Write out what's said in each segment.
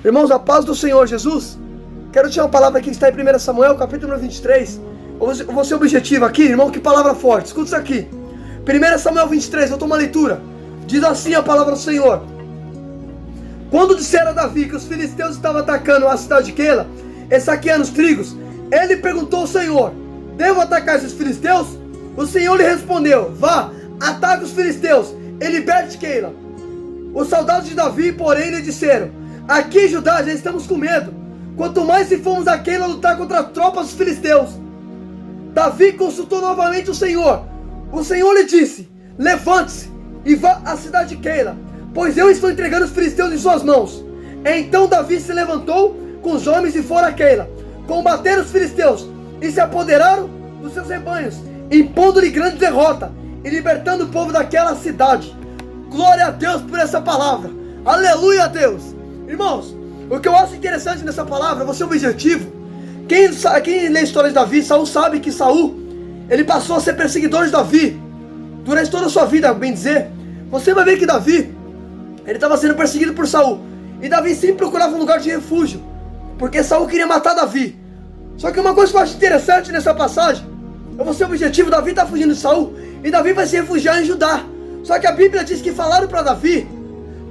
Irmãos, a paz do Senhor Jesus. Quero te dar uma palavra aqui que está em 1 Samuel, capítulo 23. Eu vou ser objetivo aqui, irmão, que palavra forte. Escuta isso aqui. 1 Samuel 23, eu tomo uma leitura. Diz assim a palavra do Senhor. Quando disseram a Davi que os filisteus estavam atacando a cidade de Keila e saqueando os trigos, ele perguntou ao Senhor: devo atacar esses filisteus? O Senhor lhe respondeu: vá, ataque os filisteus e liberte Keila. Os soldados de Davi, porém, lhe disseram: aqui em Judá já estamos com medo, quanto mais se formos a Keila lutar contra as tropas dos filisteus. Davi consultou novamente o Senhor. O Senhor lhe disse: levante-se e vá à cidade de Keila, pois eu estou entregando os filisteus em suas mãos. Então Davi se levantou com os homens e foram a Keila, combateram os filisteus e se apoderaram dos seus rebanhos, impondo-lhe grande derrota e libertando o povo daquela cidade. Glória a Deus por essa palavra. Aleluia a Deus. Irmãos, o que eu acho interessante nessa palavra, vou ser objetivo. Quem lê a história de Davi, Saul sabe que Saul, ele passou a ser perseguidor de Davi durante toda a sua vida, bem dizer. Você vai ver que Davi, ele estava sendo perseguido por Saul, e Davi sempre procurava um lugar de refúgio, porque Saul queria matar Davi. Só que uma coisa que eu acho interessante nessa passagem, eu vou ser objetivo, Davi está fugindo de Saul, e Davi vai se refugiar em Judá. Só que a Bíblia diz que falaram para Davi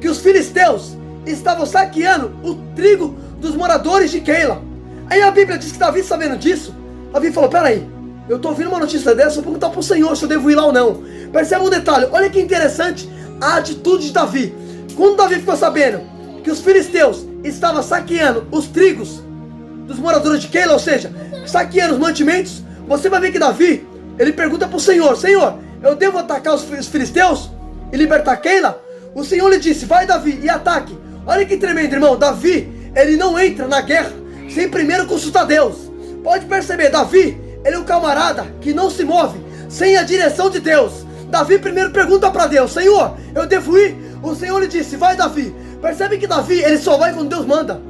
que os filisteus estavam saqueando o trigo dos moradores de Keila. Aí a Bíblia diz que Davi, sabendo disso, Davi falou: peraí, eu estou ouvindo uma notícia dessa, eu vou perguntar para o Senhor se eu devo ir lá ou não. Percebe um detalhe, olha que interessante a atitude de Davi. Quando Davi ficou sabendo que os filisteus estavam saqueando os trigos dos moradores de Keila, ou seja, saqueando os mantimentos, você vai ver que Davi, ele pergunta para o Senhor: Senhor, eu devo atacar os filisteus e libertar Keila? O Senhor lhe disse: vai, Davi, e ataque. Olha que tremendo, irmão. Davi, ele não entra na guerra sem primeiro consultar Deus. Pode perceber, Davi, ele é um camarada que não se move sem a direção de Deus. Davi primeiro pergunta para Deus: Senhor, eu devo ir? O Senhor lhe disse: vai, Davi. Percebe que Davi, ele só vai quando Deus manda.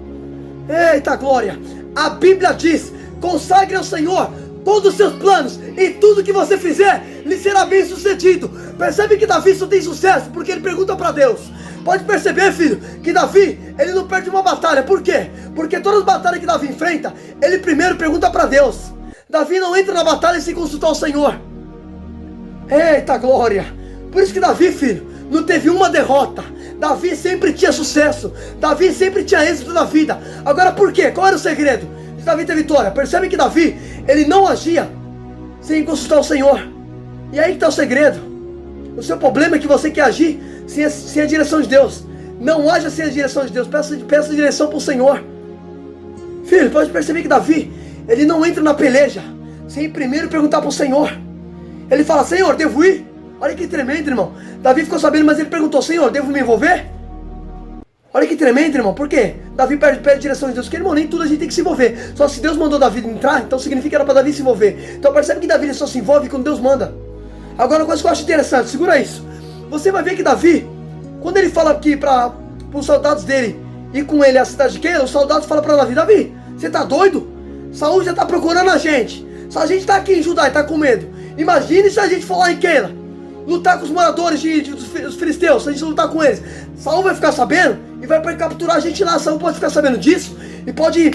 Eita glória. A Bíblia diz: consagre ao Senhor todos os seus planos, e tudo que você fizer lhe será bem sucedido. Percebe que Davi só tem sucesso porque ele pergunta para Deus. Pode perceber, filho, que Davi, ele não perde uma batalha. Por quê? Porque todas as batalhas que Davi enfrenta, ele primeiro pergunta para Deus. Davi não entra na batalha sem consultar o Senhor. Eita glória. Por isso que Davi, filho, não teve uma derrota. Davi sempre tinha sucesso. Davi sempre tinha êxito na vida. Agora por quê? Qual era o segredo de Davi ter vitória? Percebe que Davi, ele não agia sem consultar o Senhor. E aí que está o segredo. O seu problema é que você quer agir sem a direção de Deus. Não haja sem a direção de Deus. Peça direção para o Senhor. Filho, pode perceber que Davi, ele não entra na peleja sem primeiro perguntar para o Senhor. Ele fala: Senhor, devo ir? Olha que tremendo, irmão. Davi ficou sabendo, mas ele perguntou: Senhor, devo me envolver? Olha que tremendo, irmão. Por quê? Davi pede a direção de Deus. Porque, irmão, nem tudo a gente tem que se envolver. Só se Deus mandou Davi entrar, então significa que era para Davi se envolver. Então percebe que Davi, ele só se envolve quando Deus manda. Agora, uma coisa que eu acho interessante, segura isso. Você vai ver que Davi, quando ele fala aqui para os soldados dele ir com ele à cidade de Keila, os soldados falam para Davi: Davi, você tá doido? Saul já está procurando a gente. Se a gente está aqui em Judá e está com medo, imagine se a gente for lá em Keila, lutar com os moradores dos filisteus, se a gente lutar com eles. Saul vai ficar sabendo e vai capturar a gente lá. Saul pode ficar sabendo disso e pode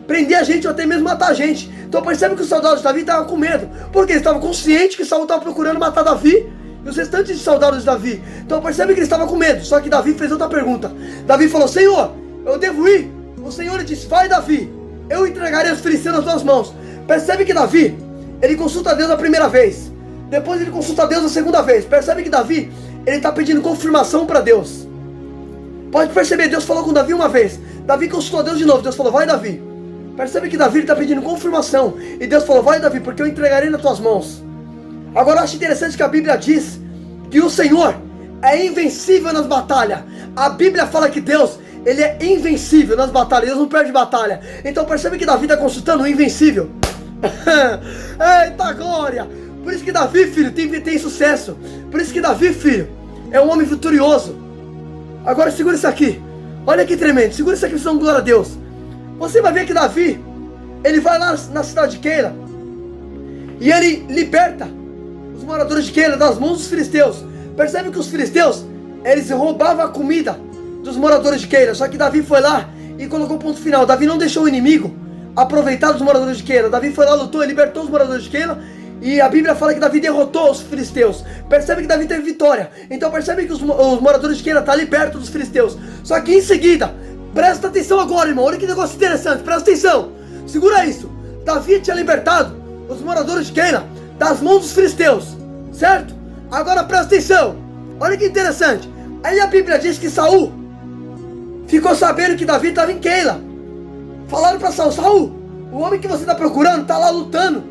prender a gente ou até mesmo matar a gente. Então percebe que os soldados de Davi estavam com medo, porque eles estavam conscientes que Saul estava procurando matar Davi e os restantes de soldados de Davi. Então percebe que eles estavam com medo. Só que Davi fez outra pergunta. Davi falou: Senhor, eu devo ir? O Senhor lhe disse: vai, Davi, eu entregarei os filisteus nas tuas mãos. Percebe que Davi, ele consulta Deus a primeira vez, depois ele consulta Deus a segunda vez. Percebe que Davi, ele está pedindo confirmação para Deus. Pode perceber, Deus falou com Davi uma vez, Davi consultou Deus de novo, Deus falou: vai, Davi. Percebe que Davi está pedindo confirmação, e Deus falou: vai, Davi, porque eu entregarei nas tuas mãos. Agora eu acho interessante que a Bíblia diz que o Senhor é invencível nas batalhas. A Bíblia fala que Deus, ele é invencível nas batalhas, Deus não perde batalha. Então percebe que Davi está consultando o invencível. Eita glória. Por isso que Davi, filho, tem sucesso. Por isso que Davi, filho, é um homem vitorioso. Agora segura isso aqui. Olha que tremendo, segura isso aqui, dando glória a Deus. Você vai ver que Davi, ele vai lá na cidade de Keila e ele liberta os moradores de Keila das mãos dos filisteus. Percebe que os filisteus, eles roubavam a comida dos moradores de Keila. Só que Davi foi lá e colocou ponto final. Davi não deixou o inimigo aproveitar dos moradores de Keila. Davi foi lá, lutou e libertou os moradores de Keila. E a Bíblia fala que Davi derrotou os filisteus. Percebe que Davi teve vitória. Então percebe que os moradores de Keila estão libertos dos filisteus. Só que em seguida, presta atenção agora, irmão. Olha que negócio interessante, presta atenção. Segura isso. Davi tinha libertado os moradores de Keila das mãos dos filisteus, certo? Agora presta atenção. Olha que interessante. Aí a Bíblia diz que Saul ficou sabendo que Davi estava em Keila. Falaram para Saul: Saul, o homem que você está procurando está lá lutando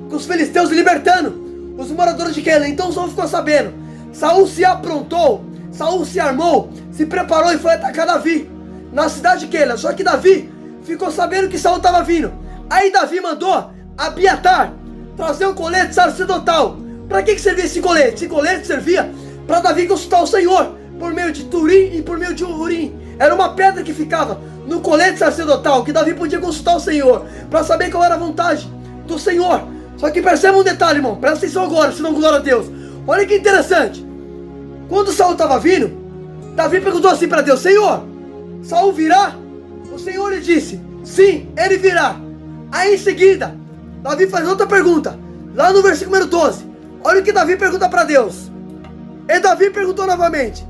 com os filisteus e libertando os moradores de Keila. Então Saul ficou sabendo. Saul se aprontou, Saul se armou, se preparou e foi atacar Davi na cidade de Keila. Só que Davi ficou sabendo que Saul estava vindo. Aí Davi mandou Abiatar trazer um colete sacerdotal. Para que servia esse colete? Esse colete servia para Davi consultar o Senhor por meio de Turim e por meio de Urim. Era uma pedra que ficava no colete sacerdotal, que Davi podia consultar o Senhor para saber qual era a vontade do Senhor. Só que perceba um detalhe, irmão, presta atenção agora, senão glória a Deus. Olha que interessante. Quando Saul estava vindo, Davi perguntou assim para Deus: Senhor, Saul virá? O Senhor lhe disse: sim, ele virá. Aí em seguida, Davi faz outra pergunta, lá no versículo número 12. Olha o que Davi pergunta para Deus. E Davi perguntou novamente: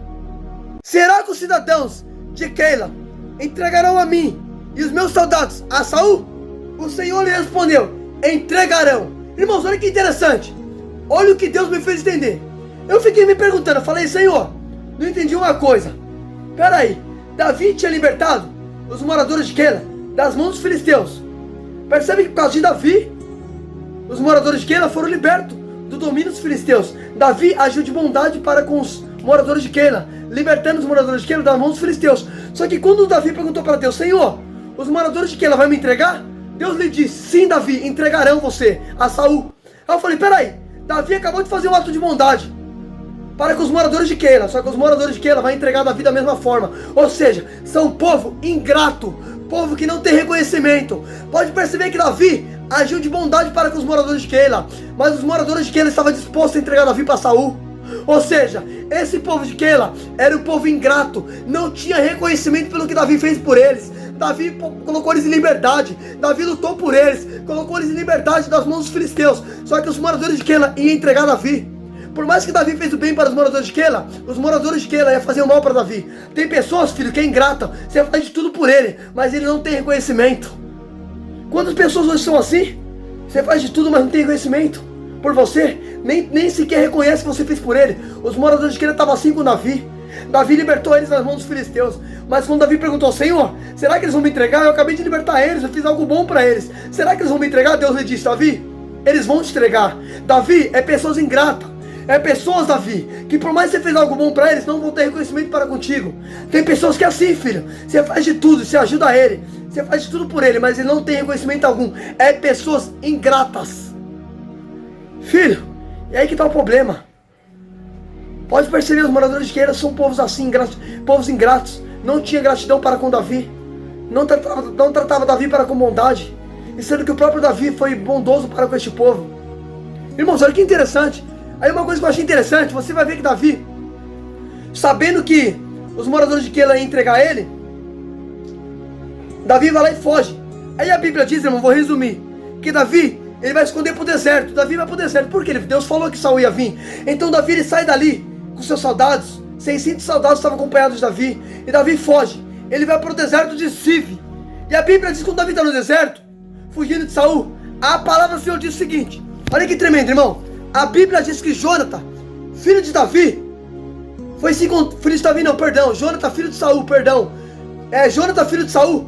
será que os cidadãos de Keila entregarão a mim e os meus soldados a Saul? O Senhor lhe respondeu: entregarão. Irmãos, olha que interessante. Olha o que Deus me fez entender. Eu fiquei me perguntando, eu falei: Senhor, não entendi uma coisa. Peraí, Davi tinha libertado os moradores de Keila das mãos dos filisteus. Percebe que por causa de Davi, os moradores de Keila foram libertos do domínio dos filisteus. Davi agiu de bondade para com os moradores de Keila, libertando os moradores de Keila das mãos dos filisteus. Só que quando Davi perguntou para Deus: Senhor, os moradores de Keila vão me entregar? Deus lhe disse: sim, Davi, entregarão você a Saul. Aí eu falei: peraí, Davi acabou de fazer um ato de bondade para com os moradores de Keila, só que os moradores de Keila vão entregar Davi da mesma forma. Ou seja, são um povo ingrato, povo que não tem reconhecimento. Pode perceber que Davi agiu de bondade para com os moradores de Keila, mas os moradores de Keila estavam dispostos a entregar Davi para Saul. Ou seja, esse povo de Keila era um povo ingrato, não tinha reconhecimento pelo que Davi fez por eles. Davi colocou eles em liberdade, Davi lutou por eles, colocou eles em liberdade das mãos dos filisteus. Só que os moradores de Keila iam entregar Davi. Por mais que Davi fez o bem para os moradores de Keila, os moradores de Keila iam fazer o mal para Davi. Tem pessoas, filho, que é ingrata, você faz de tudo por ele, mas ele não tem reconhecimento. Quantas pessoas hoje são assim? Você faz de tudo, mas não tem reconhecimento por você, nem sequer reconhece o que você fez por ele. Os moradores de Keila estavam assim com Davi. Davi libertou eles das mãos dos filisteus. Mas quando Davi perguntou: Senhor, será que eles vão me entregar? Eu acabei de libertar eles, eu fiz algo bom para eles. Será que eles vão me entregar? Deus lhe disse: Davi, eles vão te entregar. Davi, é pessoas ingratas. É pessoas, Davi, que por mais que você fez algo bom para eles, não vão ter reconhecimento para contigo. Tem pessoas que é assim, filho. Você faz de tudo, você ajuda ele, você faz de tudo por ele, mas ele não tem reconhecimento algum. É pessoas ingratas. Filho, e aí que está o problema. Pode perceber, os moradores de Keila são povos assim, povos ingratos. Não tinha gratidão para com Davi. Não tratava Davi para com bondade. E sendo que o próprio Davi foi bondoso para com este povo. Irmãos, olha que interessante. Aí uma coisa que eu achei interessante, você vai ver que Davi, sabendo que os moradores de Keila iam entregar ele, Davi vai lá e foge. Aí a Bíblia diz, irmão, vou resumir, que Davi, ele vai esconder para o deserto. Davi vai para o deserto, por quê? Deus falou que Saul ia vir. Então Davi, ele sai dali com seus soldados, 600 soldados estavam acompanhados de Davi, e Davi foge. Ele vai para o deserto de Zif. E a Bíblia diz que quando Davi está no deserto, fugindo de Saul, a palavra do Senhor diz o seguinte, olha que tremendo, irmão. A Bíblia diz que Jonathan, filho de Davi, foi se filho de Davi não, perdão, Jonathan, filho de Saul, perdão. Jonathan, filho de Saul,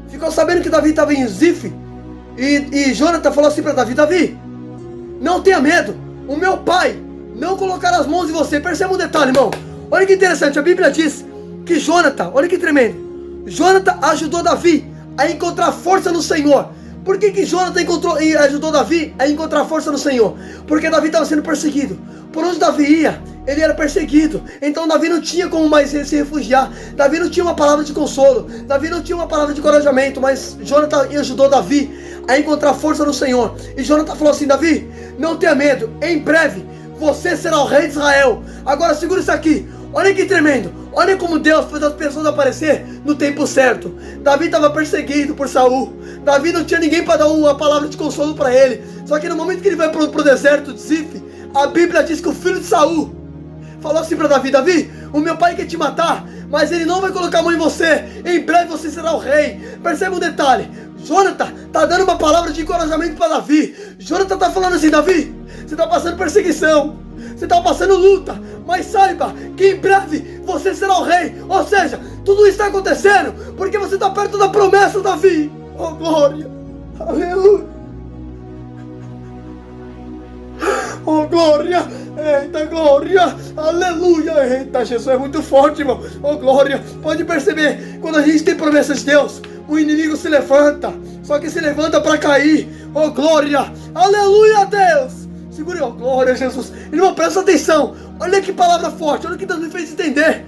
ficou sabendo que Davi estava em Zif, e Jonathan falou assim para Davi: Davi, não tenha medo, o meu pai não colocará as mãos em você. Perceba um detalhe, irmão. Olha que interessante, a Bíblia diz que Jonathan, olha que tremendo, Jonathan ajudou Davi a encontrar força no Senhor. Por que Jonathan ajudou Davi a encontrar força no Senhor? Porque Davi estava sendo perseguido. Por onde Davi ia, ele era perseguido. Então Davi não tinha como mais se refugiar. Davi não tinha uma palavra de consolo. Davi não tinha uma palavra de encorajamento. Mas Jonathan ajudou Davi a encontrar força no Senhor. E Jonathan falou assim: Davi, não tenha medo, em breve você será o rei de Israel. Agora segura isso aqui. Olha que tremendo. Olha como Deus fez as pessoas aparecer no tempo certo. Davi estava perseguido por Saul. Davi não tinha ninguém para dar uma palavra de consolo para ele. Só que no momento que ele vai para o deserto de Zif, a Bíblia diz que o filho de Saul falou assim para Davi: Davi, o meu pai quer te matar, mas ele não vai colocar a mão em você. Em breve você será o rei. Percebe um detalhe: Jonathan está dando uma palavra de encorajamento para Davi. Jonathan está falando assim: Davi, você está passando perseguição, você está passando luta, mas saiba que em breve você será o rei. Ou seja, tudo isso está acontecendo porque você está perto da promessa, Davi. Oh glória, aleluia. Oh glória, eita glória, aleluia. Eita, Jesus é muito forte, irmão. Oh glória, pode perceber, quando a gente tem promessas de Deus, o inimigo se levanta, só que se levanta para cair. Oh glória, aleluia, Deus. Segure, oh glória, Jesus. Irmão, presta atenção, olha que palavra forte, olha o que Deus me fez entender.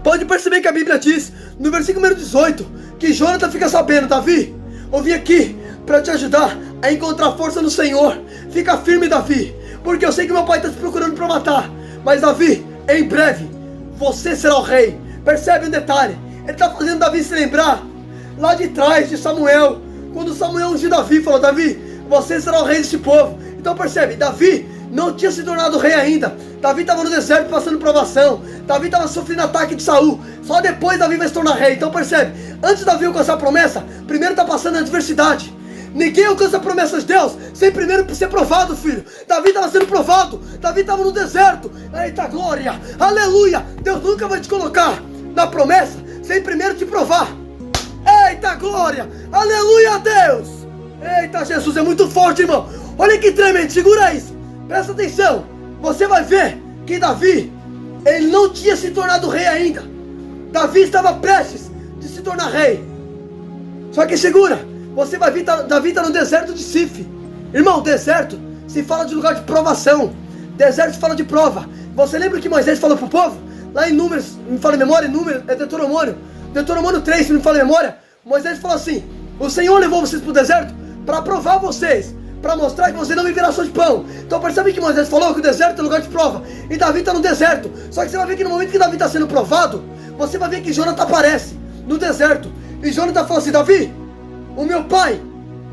Pode perceber que a Bíblia diz, no versículo número 18, que Jonathan fica sabendo: Davi, eu vim aqui para te ajudar a encontrar força no Senhor. Fica firme, Davi, porque eu sei que meu pai está te procurando para matar, mas Davi, em breve você será o rei. Percebe um detalhe? Ele está fazendo Davi se lembrar lá de trás de Samuel, quando Samuel ungiu Davi e falou: Davi, você será o rei desse povo. Então percebe, Davi não tinha se tornado rei ainda. Davi estava no deserto passando provação. Davi estava sofrendo ataque de Saul. Só depois Davi vai se tornar rei. Então percebe, antes de Davi alcançar a promessa, primeiro está passando a adversidade. Ninguém alcança a promessa de Deus sem primeiro ser provado, filho. Davi estava sendo provado. Davi estava no deserto. Eita glória, aleluia. Deus nunca vai te colocar na promessa sem primeiro te provar. Eita glória, aleluia, Deus. Eita, Jesus é muito forte, irmão. Olha que tremendo, segura isso. Presta atenção. Você vai ver que Davi, ele não tinha se tornado rei ainda. Davi estava prestes de se tornar rei. Só que segura, você vai ver, Davi está no deserto de Zif. Irmão, deserto se fala de lugar de provação. Deserto se fala de prova. Você lembra o que Moisés falou para o povo? Lá em Números, me fala em memória, Deuteronômio 3, se me fala em memória. Moisés falou assim: o Senhor levou vocês para o deserto para provar vocês, para mostrar que você não viverá só de pão. Então percebe que Moisés falou que o deserto é lugar de prova. E Davi está no deserto. Só que você vai ver que no momento que Davi está sendo provado, você vai ver que Jonathan aparece no deserto. E Jonathan fala assim: Davi, o meu pai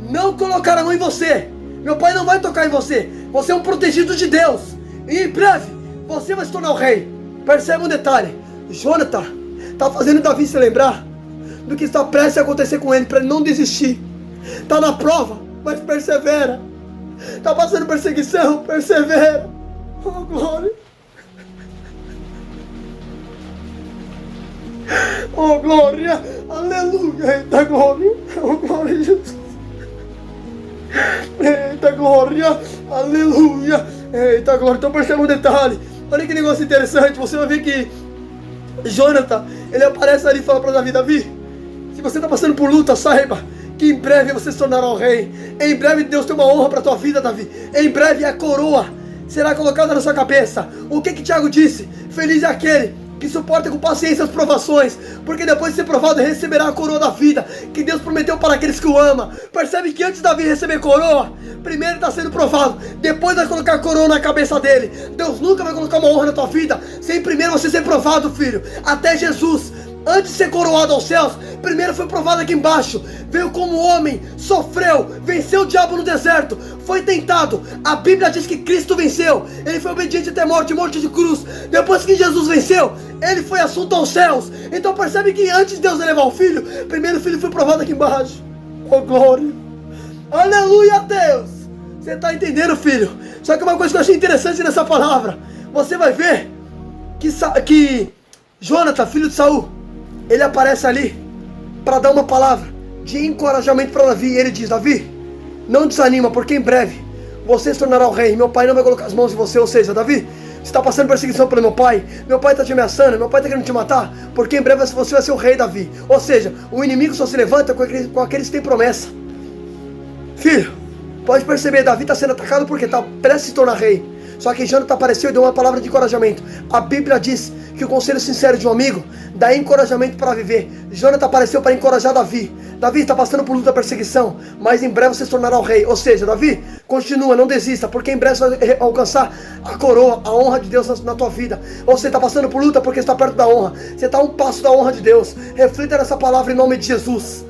não colocará a mão em você. Meu pai não vai tocar em você. Você é um protegido de Deus. E em breve você vai se tornar o rei. Percebe um detalhe: Jonathan está fazendo Davi se lembrar do que está prestes a acontecer com ele, para ele não desistir. Está na prova, mas persevera. Está passando perseguição, persevera. Oh glória, oh glória, aleluia. Eita glória, oh glória a Jesus. Eita glória, aleluia. Eita glória. Então perceba um detalhe, olha que negócio interessante. Você vai ver que Jonathan, ele aparece ali e fala para Davi: Davi, se você está passando por luta, saiba que em breve você se tornará o rei. Em breve Deus tem uma honra para a tua vida, Davi. Em breve a coroa será colocada na sua cabeça. O que Tiago disse? Feliz é aquele que suporta com paciência as provações, porque depois de ser provado receberá a coroa da vida que Deus prometeu para aqueles que o amam. Percebe que antes de Davi receber coroa, primeiro está sendo provado, depois vai colocar a coroa na cabeça dele. Deus nunca vai colocar uma honra na tua vida sem primeiro você ser provado, filho. Até Jesus, antes de ser coroado aos céus, primeiro foi provado aqui embaixo. Veio como homem, sofreu, venceu o diabo no deserto, foi tentado. A Bíblia diz que Cristo venceu. Ele foi obediente até morte, morte de cruz. Depois que Jesus venceu, ele foi assunto aos céus. Então percebe que antes de Deus elevar o filho, primeiro o filho foi provado aqui embaixo. Oh glória, aleluia, Deus. Você está entendendo, filho? Só que uma coisa que eu achei interessante nessa palavra, você vai ver que Jonathan, filho de Saul, ele aparece ali para dar uma palavra de encorajamento para Davi. E ele diz: Davi, não desanima, porque em breve você se tornará o rei. Meu pai não vai colocar as mãos em você. Ou seja, Davi, você está passando perseguição pelo meu pai está te ameaçando, meu pai está querendo te matar, porque em breve você vai ser o rei, Davi. Ou seja, o inimigo só se levanta com aqueles que têm promessa. Filho, pode perceber, Davi está sendo atacado porque está prestes a se tornar rei. Só que Jonathan apareceu e deu uma palavra de encorajamento. A Bíblia diz que o conselho sincero de um amigo dá encorajamento para viver. Jonathan apareceu para encorajar Davi. Davi está passando por luta, perseguição, mas em breve você se tornará o rei. Ou seja, Davi, continua, não desista, porque em breve você vai alcançar a coroa, a honra de Deus na tua vida. Ou você está passando por luta porque está perto da honra. Você está a um passo da honra de Deus. Reflita nessa palavra em nome de Jesus.